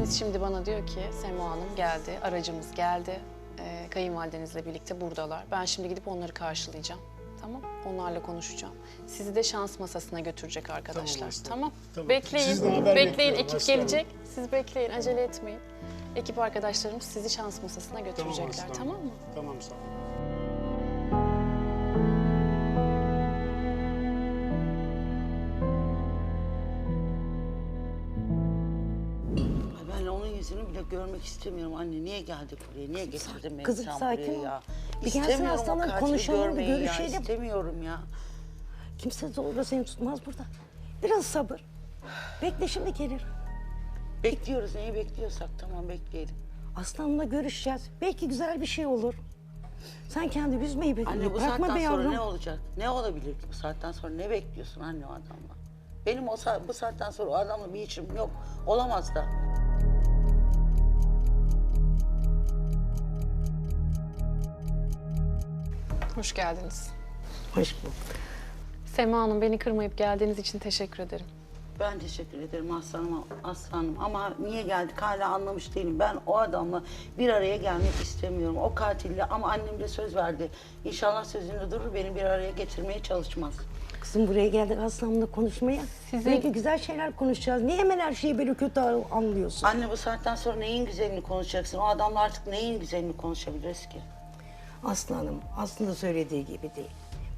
Deniz şimdi bana diyor ki Sema Hanım geldi, aracımız geldi. Kayınvalidenizle birlikte buradalar. Ben şimdi gidip onları karşılayacağım. Tamam? Onlarla konuşacağım. Sizi de şans masasına götürecek arkadaşlar. Tamam? Tamam. Bekleyin. Sizden haber Bekleyin. bekliyorum, Ekip aslanım. gelecek. Siz bekleyin. Acele etmeyin. Ekip arkadaşlarımız sizi şans masasına götürecekler. aslanım. Tamam mı? Tamam, sağ ol. Ben onun yüzünü bile görmek istemiyorum anne. Niye geldik buraya? Niye getirdin beni Kızım, sen sakin buraya ol. ya? Bir gelsin İstemiyorum o aslanım, katili konuşalım, görmeyi ya. görüşelim. İstemiyorum ya. Kimse zorla seni tutmaz burada. Biraz sabır. Bekle, şimdi gelir. Bekliyoruz. Neyi bekliyorsak tamam bekleyelim. Aslanımla görüşeceğiz. Belki güzel bir şey olur. Sen kendi üzmeyi bekle. Anne bu Bırakma saatten be sonra yavrum. ne olacak? Ne olabilir ki bu saatten sonra? Ne bekliyorsun anne o adamla? Benim bu saatten sonra o adamla bir işim yok. Olamaz da. Hoş geldiniz. Hoş bulduk. Sema Hanım beni kırmayıp geldiğiniz için teşekkür ederim. Ben teşekkür ederim aslanım ama niye geldik hala anlamış değilim. Ben o adamla bir araya gelmek istemiyorum. O katille ama annem de söz verdi. İnşallah sözünde durur beni bir araya getirmeye çalışmaz. Kızım buraya geldik aslanımla konuşmaya. Sizin- Belki güzel şeyler konuşacağız. Niye hemen her şeyi böyle kötü anlıyorsun? Anne bu saatten sonra neyin güzelini konuşacaksın? O adamla artık neyin güzelini konuşabiliriz ki? Aslanım aslında söylediği gibi değil.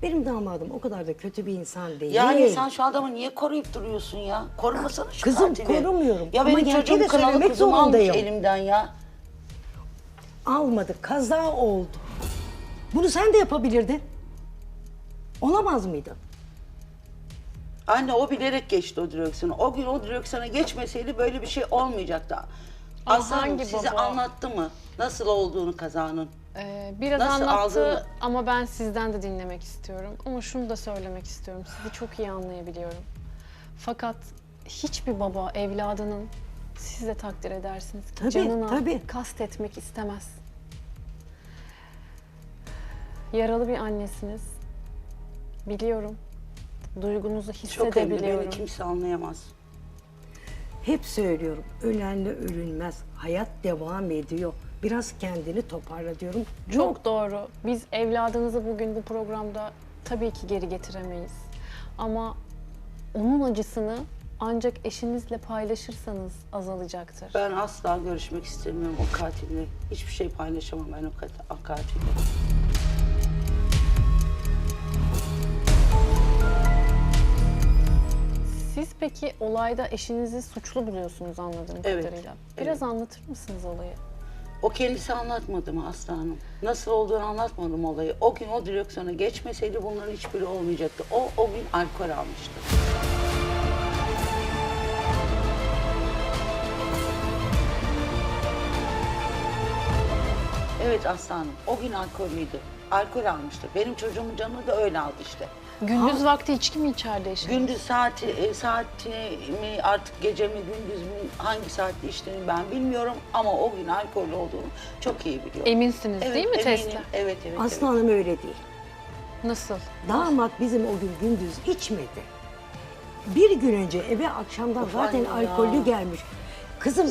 Benim damadım o kadar da kötü bir insan değil. Yani sen şu adamı niye koruyup duruyorsun ya? Korumasana şu Kızım, katili. korumuyorum. Ya Ama benim gerçeği çocuğum de kınalı söylemek kuzumu almış zorundayım. elimden ya. Almadık, kaza oldu. Bunu sen de yapabilirdin. Olamaz mıydı? Anne o bilerek geçti o direksiyonu. O gün o direksiyona geçmeseydi böyle bir şey olmayacaktı. Ama Aslanım hangi size baba? anlattı mı? Nasıl olduğunu kazanın? Biraz Nasıl anlattı aldığını- ama ben sizden de dinlemek istiyorum. Ama şunu da söylemek istiyorum. Sizi çok iyi anlayabiliyorum. Fakat hiçbir baba evladının siz de takdir edersiniz ki Tabii, canına tabii. kastetmek istemez. Yaralı bir annesiniz. Biliyorum. Duygunuzu Çok emri hissedebiliyorum. beni kimse anlayamaz. Hep söylüyorum, ölenle ölünmez. Hayat devam ediyor. Biraz kendini toparla diyorum. Çok doğru. Biz evladınızı bugün bu programda tabii ki geri getiremeyiz. Ama onun acısını ancak eşinizle paylaşırsanız azalacaktır. Ben asla görüşmek istemiyorum o katille. Hiçbir şey paylaşamam ben o katille. Siz peki olayda eşinizi suçlu buluyorsunuz anladığım Evet, kadarıyla. Biraz anlatır mısınız olayı? O kendisi anlatmadı mı aslanım? Nasıl olduğunu anlatmadım olayı. O gün o direksiyona geçmeseydi bunların hiçbiri olmayacaktı. O gün alkol almıştı. Evet aslanım, o gün alkollüydü. Alkol almıştı. Benim çocuğumun canını da öyle aldı işte. Gündüz vakti içki mi içerdi eşiniz? Gündüz saati mi artık gece mi gündüz mü hangi saatte içtiğini ben bilmiyorum ama o gün alkollü olduğunu çok iyi biliyorum. Eminsiniz değil mi eminim. testle? Evet evet. Aslanım öyle değil. Nasıl? Damat bizim o gün gündüz içmedi. Bir gün önce eve akşamdan Of zaten anne ya. alkollü gelmiş. Kızım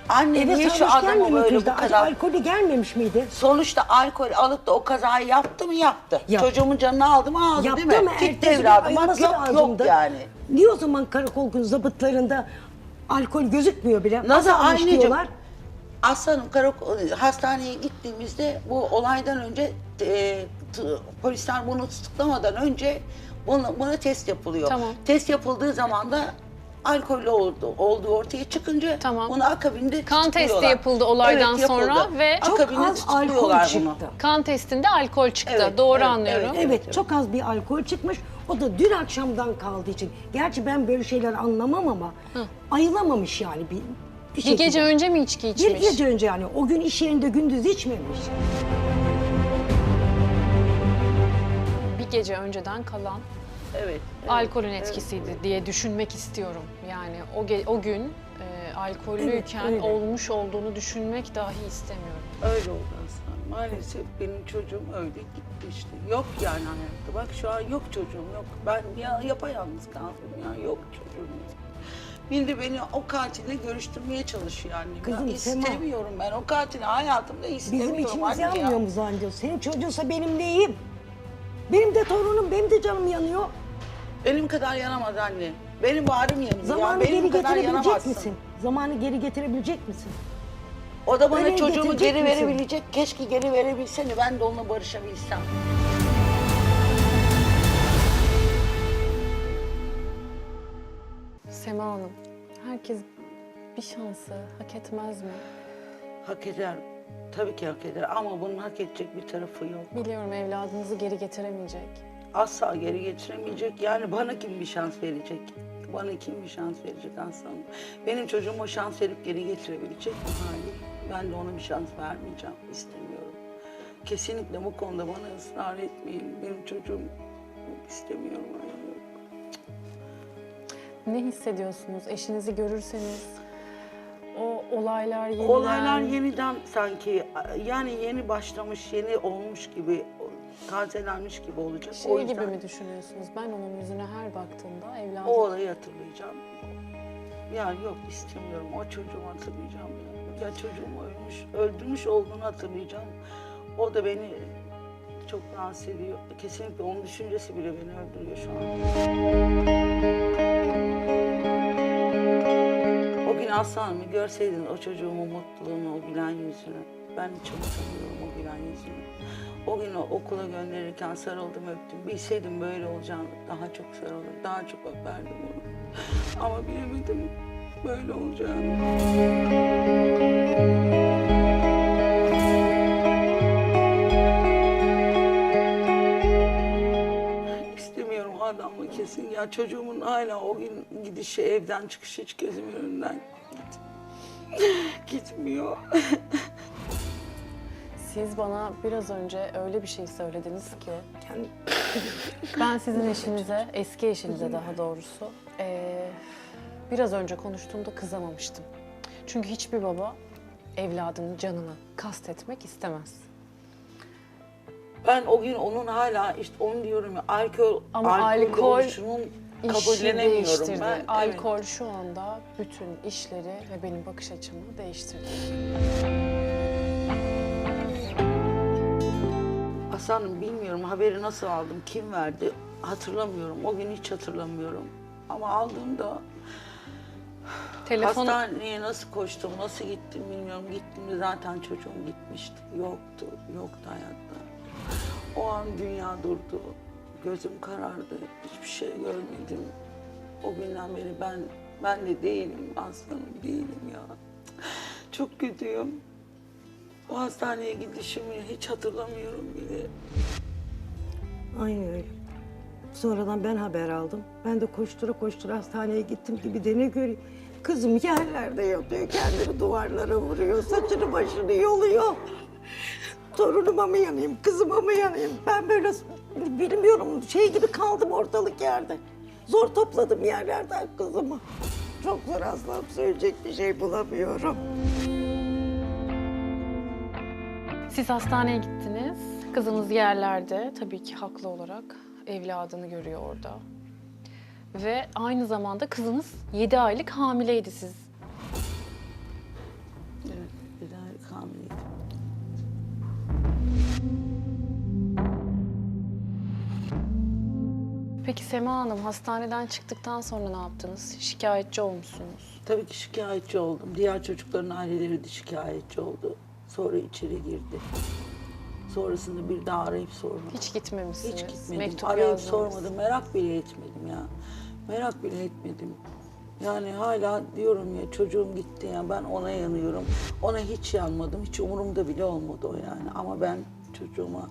Anne eve niye şu sarhoş adamı gelmemiş böyle miydi? bu Acaba kadar... alkollü gelmemiş miydi? Sonuçta alkol alıp da o kazayı yaptı mı yaptı. Yaptı. Çocuğumun canını aldı mı aldı Yaptı değil mi? ama Gitti ertesi gün evladım bak ayılması yok lazımdı. yani. Niye o zaman karakol gün zabıtlarında alkol gözükmüyor bile? Nasıl almış anneciğim? diyorlar? Aslanım hastaneye gittiğimizde bu olaydan önce polisler bunu tutuklamadan önce buna test yapılıyor. Tamam. Test yapıldığı zaman da alkollü olduğu ortaya çıkınca Tamam. bunu akabinde Kan testi tutukluyorlar. yapıldı olaydan Evet, yapıldı. sonra ve Çok akabinde az alkol tutukluyorlar bunu. çıktı. kan testinde alkol çıktı. Evet, Doğru evet, anlıyorum. Evet, çok az bir alkol çıkmış. O da dün akşamdan kaldığı için. Gerçi ben böyle şeyler anlamam ama ayılamamış yani bir Bir şekilde. gece önce mi içki içmiş? Bir gece önce yani. O gün iş yerinde gündüz içmemiş. Bir gece önceden kalan Evet. alkolün etkisiydi diye düşünmek istiyorum. Yani o gün alkollüyken Evet, öyle. olmuş olduğunu düşünmek dahi istemiyorum. Öyle oldu aslında. Maalesef benim çocuğum öyle gitti işte. Yok yani hayatta. Bak şu an yok çocuğum yok. Ben ya yapayalnız kaldım ya. Yok çocuğum yok. Bir de beni o katille görüştürmeye çalışıyor annem. Kızım, ya. Sema. İstemiyorum ben. O katili hayatımda istemiyorum Bizim içimiz anne ya. yanmıyor mu zannediyorsun? Senin çocuğunsa benim neyim? Benim de torunum, benim de canım yanıyor. Benim kadar yanamaz anne. Benim bağrım yanıyor Zamanı ya. Benim geri kadar getirebilecek yanamazsın. misin? Zamanı geri getirebilecek misin? O da bana Öyle çocuğumu getirecek geri misin? verebilecek. Keşke geri verebilsene. Ben de onunla barışabilsem. Sema Hanım, herkes bir şansı hak etmez mi? Hak eder. Tabii ki hak eder ama bunun hak edecek bir tarafı yok. Biliyorum evladınızı geri getiremeyecek. Asla geri getiremeyecek. Yani bana kim bir şans verecek? Bana kim bir şans verecek aslanım? Benim çocuğum o şans verip geri getirebilecek mi? Hayır. Ben de ona bir şans vermeyeceğim. İstemiyorum. Kesinlikle bu konuda bana ısrar etmeyin. Benim çocuğum istemiyorum. Hayır. Ne hissediyorsunuz? Eşinizi görürseniz o olaylar yeniden... Olaylar yeniden sanki yani yeni başlamış, yeni olmuş gibi, tazelenmiş gibi olacak. Şey O yüzden gibi mi düşünüyorsunuz? Ben onun yüzüne her baktığımda evladım... o olayı hatırlayacağım. Yani yok istemiyorum. O çocuğumu hatırlayacağım. Ya çocuğumu öldürmüş olduğunu hatırlayacağım. O da beni çok rahatsız ediyor. Kesinlikle onun düşüncesi bile beni öldürüyor şu an. O gün Aslı Hanım'ı görseydin o çocuğumun mutluluğunu, o gülen yüzünü. Ben hiç unutamıyorum o gülen yüzünü. O gün o okula gönderirken sarıldım, öptüm. Bilseydim böyle olacağını daha çok sarılır, daha çok öperdim onu. Ama bilemedim böyle olacağını. İstemiyorum o adamla kesin. Ya çocuğumun hala o gün gidişi, evden çıkışı hiç gözümün önünden gitmiyor. Siz bana biraz önce öyle bir şey söylediniz ki... Kendi... Ben sizin eşinize, eski eşinize daha doğrusu... biraz önce konuştuğumda kızamamıştım. Çünkü hiçbir baba evladının canını kastetmek istemez. Ben o gün onun hala işte onu diyorum ya alkol oluşunun İşi kabullenemiyorum değiştirdi. ben. Alkol şu anda bütün işleri ve benim bakış açımı değiştirdi. Hasan'ım bilmiyorum haberi nasıl aldım, kim verdi hatırlamıyorum. O gün hiç hatırlamıyorum. Ama aldığımda hastaneye nasıl koştum, nasıl gittim bilmiyorum. Gittiğimde zaten çocuğum gitmişti. Yoktu hayatta. O an dünya durdu. Gözüm karardı. Hiçbir şey görmedim. O günden beri ben de değilim aslanım, değilim ya. Çok kötüyüm. O hastaneye gidişimi hiç hatırlamıyorum bile. Aynen öyle. Sonradan ben haber aldım. Ben de koştura koştura hastaneye gittim gibi de ne göreyim. Kızım yerlerde yatıyor, kendini duvarlara vuruyor, saçını başını yoluyor. Torunuma mı yanayım, kızıma mı yanayım? Ben böyle bilmiyorum, şey gibi kaldım ortalık yerde. Zor topladım yerlerden kızımı. Çok zor aslanım, söyleyecek bir şey bulamıyorum. Siz hastaneye gittiniz. Kızınız yerlerde, tabii ki haklı olarak evladını görüyor orada. Ve aynı zamanda kızınız 7 aylık hamileydi siz. Evet, bir daha hamileydim. Peki Sema Hanım, hastaneden çıktıktan sonra ne yaptınız? Şikayetçi olmuşsunuz. Tabii ki şikayetçi oldum. Diğer çocukların aileleri de şikayetçi oldu. Sonra içeri girdi. Sonrasında bir daha arayıp sormadım. Hiç gitmemişsiniz. Hiç gitmedim. Mektup Arayıp yazdınız. sormadım. Merak bile etmedim ya. Merak bile etmedim. Yani hala diyorum ya çocuğum gitti ya ben ona yanıyorum. Ona hiç yanmadım. Hiç umurumda bile olmadı o yani. Ama ben çocuğuma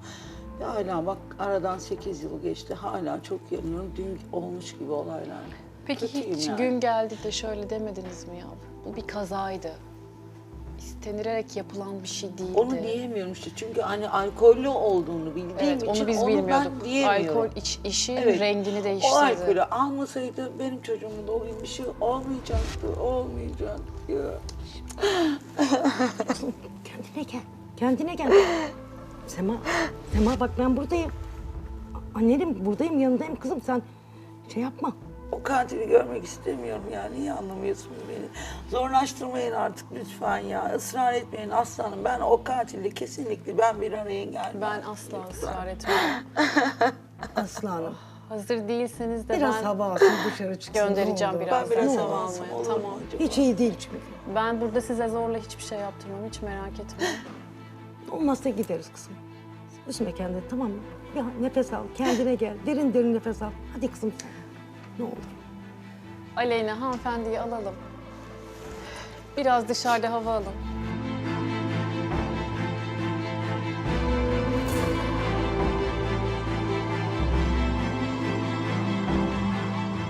hala bak aradan 8 yıl geçti. Hala çok yanıyorum. Dün olmuş gibi olaylar. Peki Kötüyüm hiç yani. gün geldi de şöyle demediniz mi ya? Bu bir kazaydı. İstenilerek yapılan bir şey değildi. Onu diyemiyorum işte çünkü hani alkollü olduğunu bildiğim Evet, için onu biz ben bilmiyorduk. diyemiyorum. Alkol işin Evet. rengini O değiştirdi. alkolü almasaydı benim çocuğumun da o gün bir şey olmayacaktı, olmayacaktı ya. Kendine gel, kendine gel. Sema, Sema bak ben buradayım. Annem buradayım, yanındayım kızım. Sen şey yapma, O katili görmek istemiyorum yani. Niye anlamıyorsunuz beni? Zorlaştırmayın artık lütfen ya. Israr etmeyin aslanım. Ben o katille kesinlikle ben bir araya gelmem. Ben asla ısrar etmem. Aslı Hanım. Hazır değilseniz de Biraz ben hava alsın, dışarı çıksın. göndereceğim ne olur. biraz. Ben biraz hava hava almaya, alsam olur tamam. mu acaba? Hiç iyi değil çünkü. Ben burada size zorla hiçbir şey yaptırmam. Hiç merak etmeyin. Olmazsa gideriz kızım. Üzme kendini, tamam mı? Bir nefes al, kendine gel. Derin derin nefes al. Hadi kızım sen. Ne olur. Aleyna, hanımefendiyi alalım. Biraz dışarıda hava alın.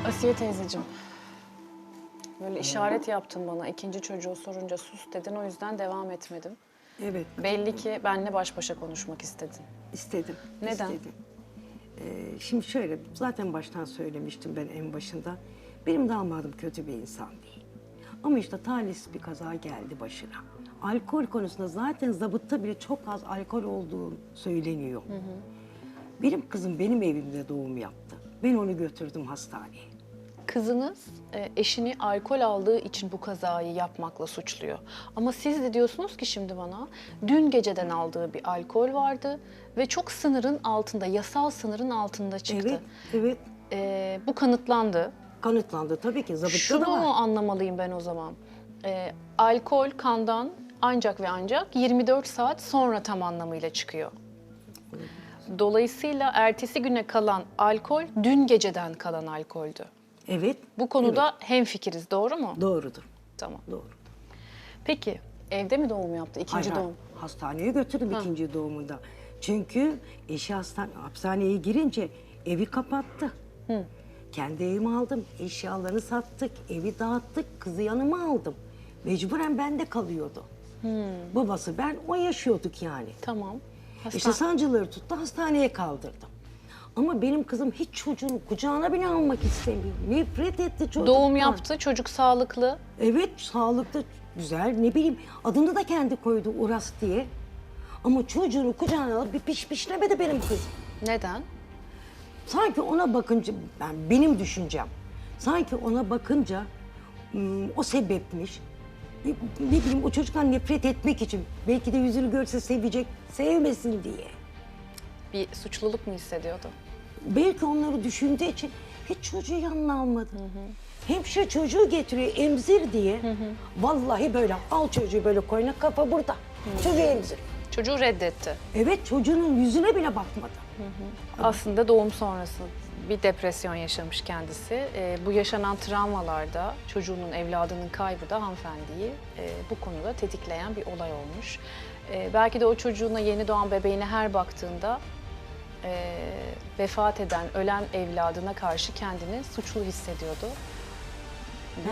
Asiye teyzeciğim. Böyle işaret yaptın bana. İkinci çocuğu sorunca sus dedin. O yüzden devam etmedim. Evet, Belli ki benimle baş başa konuşmak istedin. istedim. Neden? İstedim. Şimdi şöyle, zaten baştan söylemiştim ben en başında. Benim damadım kötü bir insan değil. Ama işte talihsiz bir kaza geldi başına. Alkol konusunda zaten zabıtta bile çok az alkol olduğu söyleniyor. Benim kızım benim evimde doğum yaptı. Ben onu götürdüm hastaneye. Kızınız eşini alkol aldığı için bu kazayı yapmakla suçluyor. Ama siz de diyorsunuz ki şimdi bana dün geceden aldığı bir alkol vardı ve çok sınırın altında, yasal sınırın altında çıktı. Evet, Bu kanıtlandı. kanıtlandı tabii ki. Zabıtta Şunu da var. mu anlamalıyım ben o zaman? Alkol kandan ancak ve ancak 24 saat sonra tam anlamıyla çıkıyor. Dolayısıyla ertesi güne kalan alkol dün geceden kalan alkoldü. Evet. Bu konuda hemfikiriz, doğru mu? Doğrudur. Tamam. Doğru. Peki evde mi doğum yaptı? İkinci Hayır, doğum. hastaneye götürdüm ikinci doğumunda. Çünkü eşi hapishaneye girince evi kapattı. Kendi evimi aldım, eşyalarını sattık, evi dağıttık, kızı yanıma aldım. Mecburen bende kalıyordu. Babası ben, o yaşıyorduk yani. Tamam. İşte sancıları tuttu, hastaneye kaldırdım. Ama benim kızım hiç çocuğunu kucağına bile almak istemiyor. Nefret etti çocuktan. Doğum yaptı, çocuk sağlıklı. Evet, sağlıklı, güzel, ne bileyim adını da kendi koydu Uras diye. Ama çocuğunu kucağına alıp bir pişlemedi benim kızım. Neden? Sanki ona bakınca, benim düşüncem, sanki ona bakınca o sebepmiş. Ne bileyim o çocuktan nefret etmek için, belki de yüzünü görse sevecek, sevmesin diye. Bir suçluluk mu hissediyordu? Belki onları düşündüğü için hiç çocuğu yanına almadı. Hemşire çocuğu getiriyor emzir diye. Vallahi böyle al çocuğu böyle koyuna, kafa burada. Çocuğu emzir. Çocuğu reddetti. Evet, çocuğunun yüzüne bile bakmadı. Aslında doğum sonrası bir depresyon yaşamış kendisi. Bu yaşanan travmalarda çocuğunun, evladının kaybı da hanımefendiyi bu konuda tetikleyen bir olay olmuş. Belki de o çocuğuna, yeni doğan bebeğine her baktığında vefat eden, ölen evladına karşı kendini suçlu hissediyordu.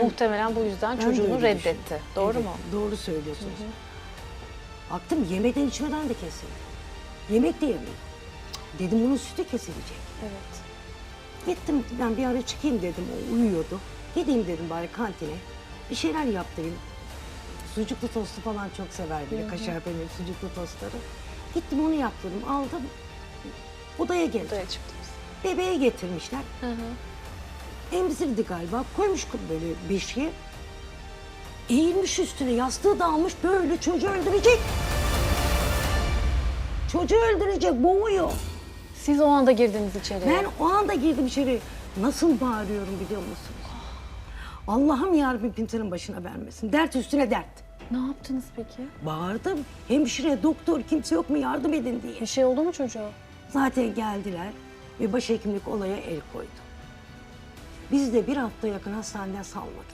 Muhtemelen bu yüzden Ben de çocuğunu öyle reddetti. düşünüyorum. Doğru Evet, mu? Doğru söylüyorsunuz. Baktım yemeden içmeden de kesildi. Yemek de yemiyor. Dedim bunun sütü kesilecek. Evet. Gittim, ben bir ara çıkayım dedim, o uyuyordu. Gideyim dedim bari kantine, bir şeyler yaptırayım. Sucuklu tostu falan çok sever bile, kaşar peynir sucuklu tostları. Gittim onu yaptırdım, aldım, odaya geldim. Odaya çıktınız. Bebeği getirmişler. Emzirdi galiba, koymuş böyle beşiğe. Eğilmiş üstüne, yastığı da almış, böyle çocuğu öldürecek. Çocuğu öldürecek, boğuyor. Siz o anda girdiniz içeriye. Ben o anda girdim içeri. Nasıl bağırıyorum biliyor musunuz? Allah'ım yarabbim kimsenin başına vermesin. Dert üstüne dert. Ne yaptınız peki? Bağırdım. Hemşire, doktor kimse yok mu yardım edin diye. Bir şey oldu mu çocuğa? Zaten geldiler ve başhekimlik olaya el koydu. Bizi de bir hafta yakın hastaneden salmadılar.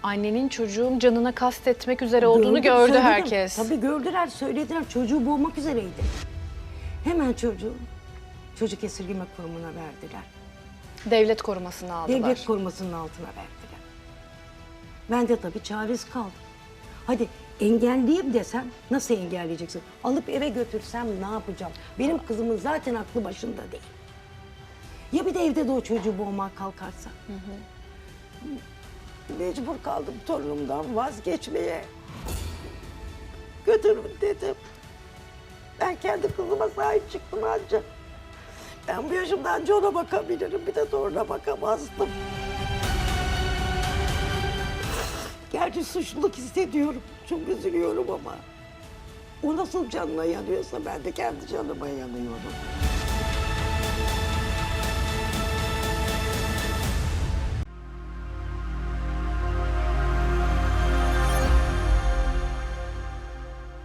Annenin çocuğun canına kastetmek üzere olduğunu gördü söyledim. herkes. Tabii gördüler, söylediler. Çocuğu boğmak üzereydi. Hemen çocuğu çocuk esirgeme kurumuna verdiler. Devlet korumasını aldılar. Devlet korumasının altına verdiler. Ben de tabii çaresiz kaldım. Hadi engelleyeyim desem nasıl engelleyeceksin? Alıp eve götürsem ne yapacağım? Benim kızımın zaten aklı başında değil. Ya bir de evde de o çocuğu boğmaya kalkarsa? Mecbur kaldım torunumdan vazgeçmeye. Götürün dedim. Ben kendi kızıma sahip çıktım ancak. Ben bu yaşımda anca ona bakabilirim. Bir de ona bakamazdım. Gerçi suçluluk hissediyorum. Çok üzülüyorum ama. O nasıl canına yanıyorsa ben de kendi canıma yanıyorum.